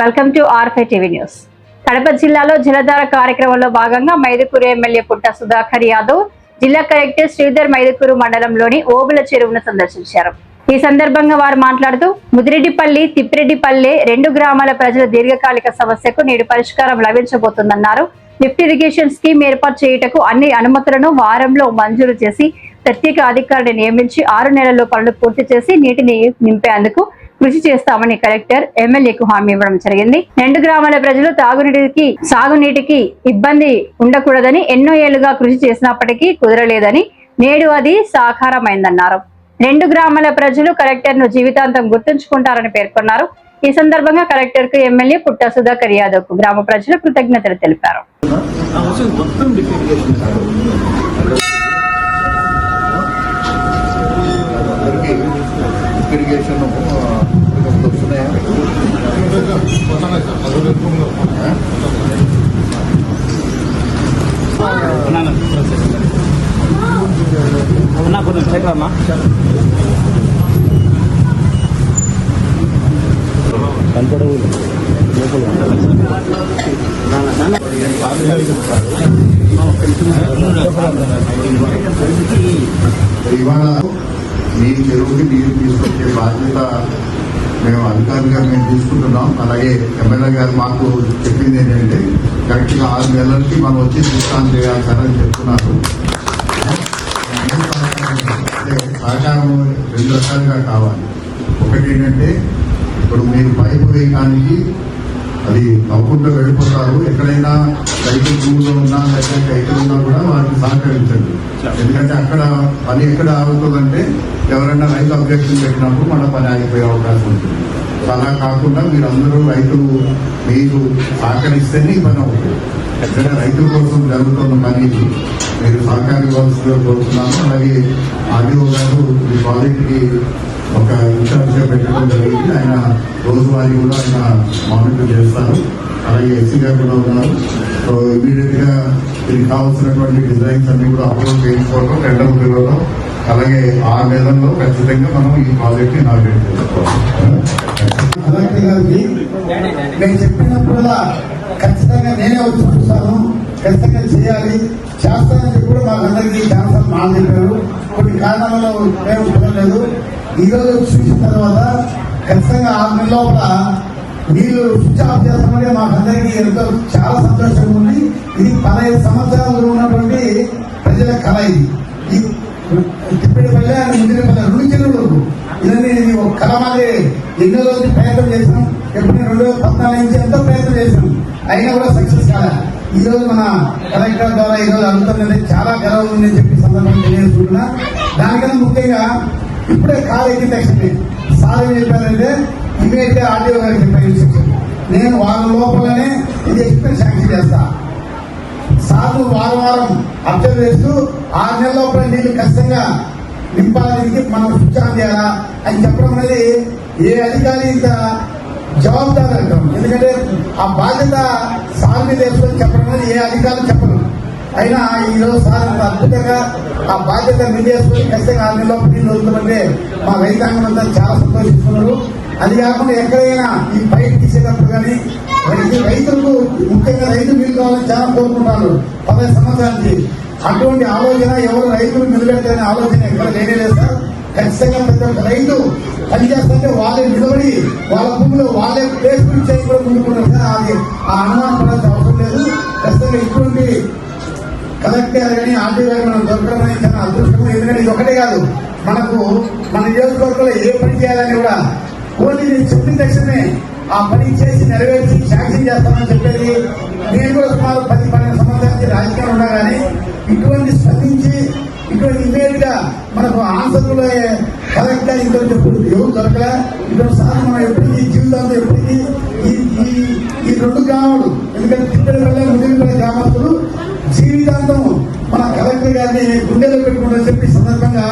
Welcome to ఆర్5 TV news. Kadapa జిల్లాలో జలధార కార్యక్రమంలో భాగంగా మైదుకూరు ఎమ్మెల్యే పుట్ట సుధాకర్ యాదవ్ జిల్లా కలెక్టర్ శ్రీధర్ మైదుకూరు మండలంలోని ఓబుల చెరువును సందర్శించారు. ఈ సందర్భంగా వారు మాట్లాడుతూ ముదిరెడ్డిపల్లి, తిప్పిరెడ్డిపల్లె రెండు గ్రామాల ప్రజల దీర్ఘకాలిక సమస్యకు నేడు పరిష్కారం లభించబోతుందన్నారు. లిఫ్ట్ ఇరిగేషన్ స్కీమ్ ఏర్పాటు చేయుటకు అన్ని అనుమతులను వారంలో మంజూరు చేసి ప్రత్యేక అధికారిని నియమించి 6 నెలల్లో పనులు పూర్తి చేసి నీటిని నింపేందుకు కృషి చేస్తామని కలెక్టర్ ఎమ్మెల్యేకు హామీ ఇవ్వడం జరిగింది. రెండు గ్రామాల ప్రజలు సాగునీటికి ఇబ్బంది ఉండకూడదని ఎన్నో ఏళ్లుగా కృషి చేసినప్పటికీ కుదరలేదని నేడు అది సాకారమైందన్నారు. రెండు గ్రామాల ప్రజలు కలెక్టర్ ను జీవితాంతం గుర్తుంచుకుంటారని పేర్కొన్నారు. ఈ సందర్భంగా కలెక్టర్ కు ఎమ్మెల్యే పుట్ట సుధాకర్ యాదవ్ కు గ్రామ ప్రజలు కృతజ్ఞతలు తెలిపారు. ఇవాళ మీ చెరువుకి నీరు తీసుకొచ్చే బాధ్యత మేము అధికారులుగా తీసుకుంటున్నాం. అలాగే ఎమ్మెల్యే గారు మాకు చెప్పింది ఏంటంటే కరెక్ట్గా 6 నెలలకి మనం వచ్చి సిస్టమ్ చేయాలి సార్ అని చెప్తున్నారు. సహకారం 2 రకాలుగా కావాలి. ఒకటి ఏంటంటే ఇప్పుడు మీరు పైపు వేయడానికి అది నవ్వుకుంటూ వెళ్ళిపోతారు. ఎక్కడైనా రైతు భూమిలో ఉన్నా లేకపోతే రైతులు ఉన్నా కూడా వారికి సహకరించండి. ఎందుకంటే అక్కడ పని ఎక్కడ ఆగుతుందంటే ఎవరైనా రైతు అబ్జెక్షన్ పెట్టినప్పుడు మన పని ఆగిపోయే అవకాశం ఉంటుంది. అలా కాకుండా మీరందరూ రైతులు మీరు సహకరిస్తేనే ఈ పని అవుతుంది. ఎక్కడ రైతుల కోసం జరుగుతున్న పనికి మీరు సహకరించవలసిందిగా కోరుతున్నాను. అలాగే ఆర్డీఓ గారు ఈ ప్రాజెక్ట్కి ఒక ఇన్ఛార్జ్గా పెట్టడం జరిగింది. ఆయన రోజువారీ కూడా ఆయన మానిటర్ చేస్తారు. అలాగే ఎస్సీ గారు కూడా ఉన్నారు. సో ఇమీడియట్ గా దీనికి కావాల్సినటువంటి డిజైన్స్ అన్ని కూడా అప్లోడ్ చేయించుకోవడం, టెండర్ పిలవడం, అలాగే 6 నెలల్లో ఖచ్చితంగా మనం ఈ ప్రాజెక్ట్ ని ఇనాగ్రేట్ చేసుకోవాలి. నేను చెప్పినప్పుడల్లా ఖచ్చితంగా నేనే వచ్చి చూస్తాను, ఖచ్చితంగా చేయాలి, చేస్తానని కూడా మాకందరికీ ఛాన్సర్ మాట చెప్పారు. కొన్ని కారణాలలో మేము కుదరలేదు. ఈ రోజు చూసిన తర్వాత ఖచ్చితంగా 6 నెలల లోపల వీళ్ళు స్విచ్ ఆఫ్ చేస్తామంటే మాకందరికీ ఎంతో చాలా సంతోషంగా ఉంది. ఇది 15 సంవత్సరాలు ఉన్నటువంటి ప్రజల కళ. ఇది తిప్పిడిపల్లె అని ముదిరిపల్లె 2 చెరువులు ఇవన్నీ ఒక కళ మాది. ఎన్నో రోజులు ప్రయత్నం చేసాం. ఎప్పుడు 2014 నుంచి ఎంతో ప్రయత్నం చేసాం, అయినా కూడా సక్సెస్ కాలే. ఈ రోజు మన కలెక్టర్ ద్వారా ఈ రోజు అందుతున్నది చాలా గర్వం ఉందని చెప్పి సందర్భం తెలియజేసుకుంటున్నా. దానికన్నా ముఖ్యంగా ఇప్పుడే కాలు ఎక్కిన తక్షణమే సార్ ఏం చెప్పారంటే ఇమీడియట్ గా ఆర్డీఓ గారికి చెప్పాను, నేను వారం లోపలనే ఇది ఎక్స్పెన్స్ శాంక్షన్ చేస్తా. సార్లు వారం అబ్జర్వ్ చేస్తూ 6 నెలల లోపల నీళ్లు ఖచ్చితంగా నింపాలని మనం స్విచ్ ఆన్ చేయాలా అని చెప్పడం అనేది ఏ అధికారి ఇంత జవాబుదారు అంటాం. ఎందుకంటే ఆ బాధ్యత సార్ మీద వేసుకొని చెప్పడం అనేది ఏ అధికారులు చెప్పరు. అయినా ఈ రోజు సార్ అద్భుతంగా ఆ బాధ్యత మీద వేసుకొని ఖచ్చితంగా 6 నెలల నీళ్ళు వస్తుందంటే మా రైతాంగం అంతా చాలా సంతోషిస్తున్నారు. అది కాకుండా ఎక్కడైనా ఈ పైకి తీసేటప్పుడు కానీ రైతులకు ముఖ్యంగా రైతు నీళ్ళు కావాలని చాలా కోరుకుంటారు 15 సంవత్సరాల నుంచి. అటువంటి ఆలోచన ఎవరు రైతులు నిలబెట్టాలనే ఆలోచన ఎక్కడ లేనేలేదు సార్. ఖచ్చితంగా ప్రతి ఒక్క రైతు పనిచేస్తుంటే వాళ్ళే నిలబడి వాళ్ళ భూమిలో వాళ్ళే ప్లేస్మెంట్ చేసి కూడా ముందుకున్నారు సార్. అది ఆ అనుమానం పడాల్సిన అవసరం లేదు. ఖచ్చితంగా ఇటువంటి కలెక్టర్ కానీ ఆర్డీఓ గారు మనం దొరకడం అనేది చాలా అదృష్టం. ఎందుకంటే ఇది ఒకటే కాదు, మనకు మన నియోజకవర్గంలో ఏ పని చేయాలని కూడా ఓన్లీ నేను చెప్పిన తక్షణమే ఆ పని చేసి నెరవేర్చి శాంక్షన్ చేస్తామని చెప్పేది. నేను కూడా సుమారు 10-12 సంవత్సరాల నుంచి రాజకీయాలు ఉన్నా కానీ ఇటువంటి స్పందించి ఇటువంటి ఇమీడియట్ గా మనకు ఆన్సర్లు కలెక్టర్ ఇంకొక చెప్పుడు ఎవరు దొరకలే. ఇటువంటి సార్ మనం ఎప్పటికీ జీవితంలో ఎప్పటికీ ఈ 2 గ్రామాలు, ఎందుకంటే తిప్పడిపల్లె ముదిరిపల్లె గ్రామస్తులు జీవితాంతం మన కలెక్టర్ గారిని గుండెలో పెట్టుకుంటారని చెప్పి సందర్భంగా